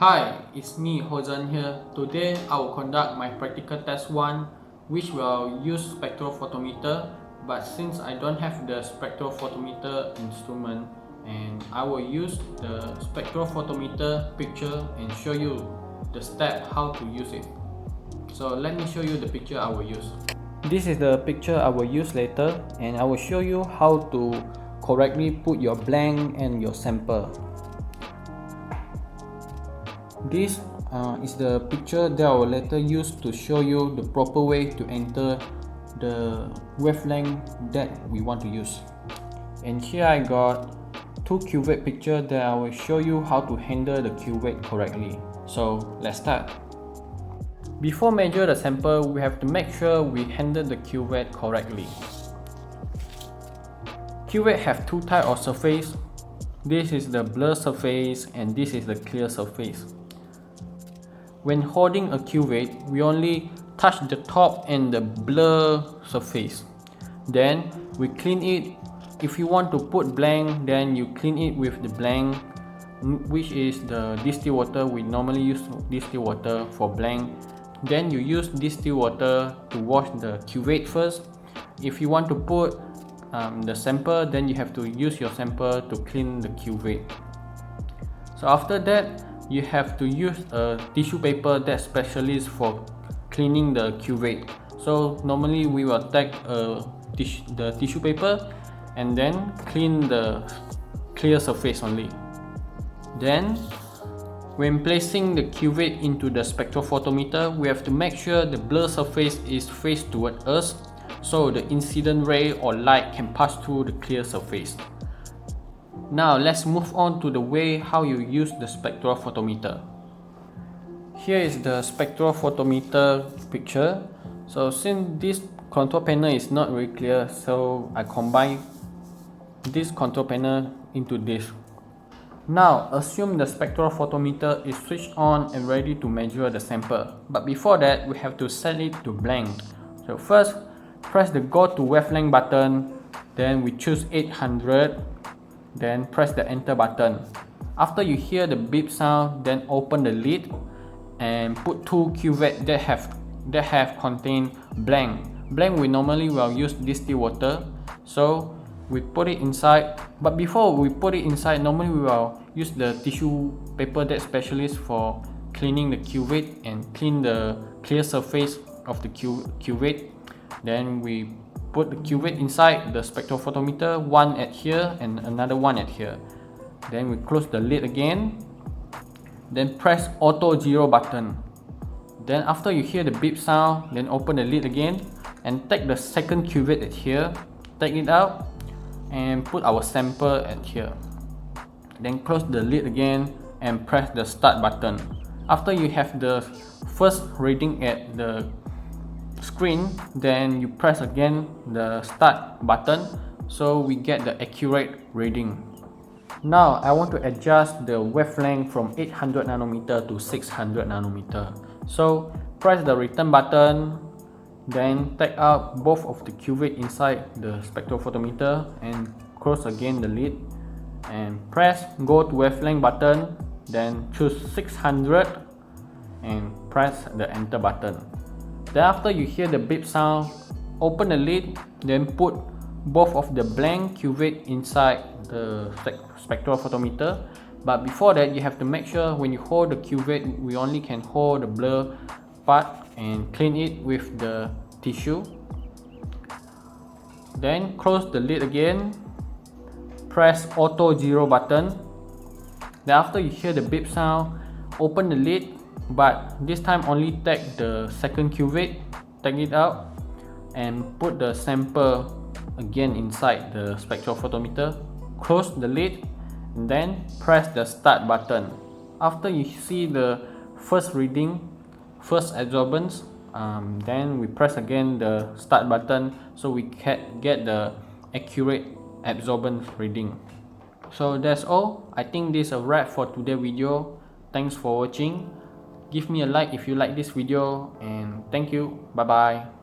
Hi, it's me Hosen here. Today I will conduct my practical test 1, which will use spectrophotometer, but since I don't have the spectrophotometer instrument, and I will use the spectrophotometer picture and show you the step how to use it. So let me show you the picture I will use. This is the picture I will use later, and I will show you how to correctly put your blank and your sample. This is the picture that I will later use to show you the proper way to enter the wavelength that we want to use. And here I got two cuvette pictures that I will show you how to handle the cuvette correctly. So let's start. Before measure the sample, we have to make sure we handle the cuvette correctly. Cuvette have two types of surface. This is the blur surface and this is the clear surface. When holding a cuvette, we only touch the top and the blur surface. Then we clean it. If you want to put blank, then you clean it with the blank, which is the distilled water. We normally use distilled water for blank. Then you use distilled water to wash the cuvette first. If you want to put the sample, then you have to use your sample to clean the cuvette. So after that, you have to use a tissue paper that's specialist for cleaning the cuvette. So normally we will take the tissue paper and then clean the clear surface only. Then when placing the cuvette into the spectrophotometer, we have to make sure the blur surface is faced toward us, so the incident ray or light can pass through the clear surface. Now let's move on to the way how you use the spectrophotometer. Here is the spectrophotometer picture. So since this control panel is not very clear, so I combine this control panel into this. Now assume the spectrophotometer is switched on and ready to measure the sample. But before that, we have to set it to blank. So first, press the go to wavelength button, then we choose 800. Then press the enter button. After you hear the beep sound, then open the lid and put two cuvettes that have contained blank. Blank we normally will use distilled water, so we put it inside. But before we put it inside, normally we will use the tissue paper that's specialist for cleaning the cuvette and clean the clear surface of the cuvette. Then we put the cuvette inside the spectrophotometer, one at here and another one at here. Then we close the lid again. Then press auto 0 button. Then after you hear the beep sound, then open the lid again and take the second cuvette at here, take it out and put our sample at here. Then close the lid again and press the start button. After you have the first reading at the screen, then you press again the start button, so we get the accurate reading. Now I want to adjust the wavelength from 800 nanometer to 600 nanometer. So press the return button, then take out both of the cuvette inside the spectrophotometer and close again the lid and press go to wavelength button, then choose 600 and press the enter button. Then after you hear the beep sound, open the lid, then put both of the blank cuvette inside the spectrophotometer. But before that, you have to make sure when you hold the cuvette, we only can hold the blur part and clean it with the tissue. Then close the lid again, press auto 0 button. Then after you hear the beep sound, open the lid, but this time only take the second cuvette, take it out and put the sample again inside the spectrophotometer, close the lid and then press the start button. After you see the first reading, first absorbance, then we press again the start button so we can get the accurate absorbance reading. So that's all. I think this is a wrap for today's video. Thanks for watching. Give me a like if you like this video, and thank you. Bye bye.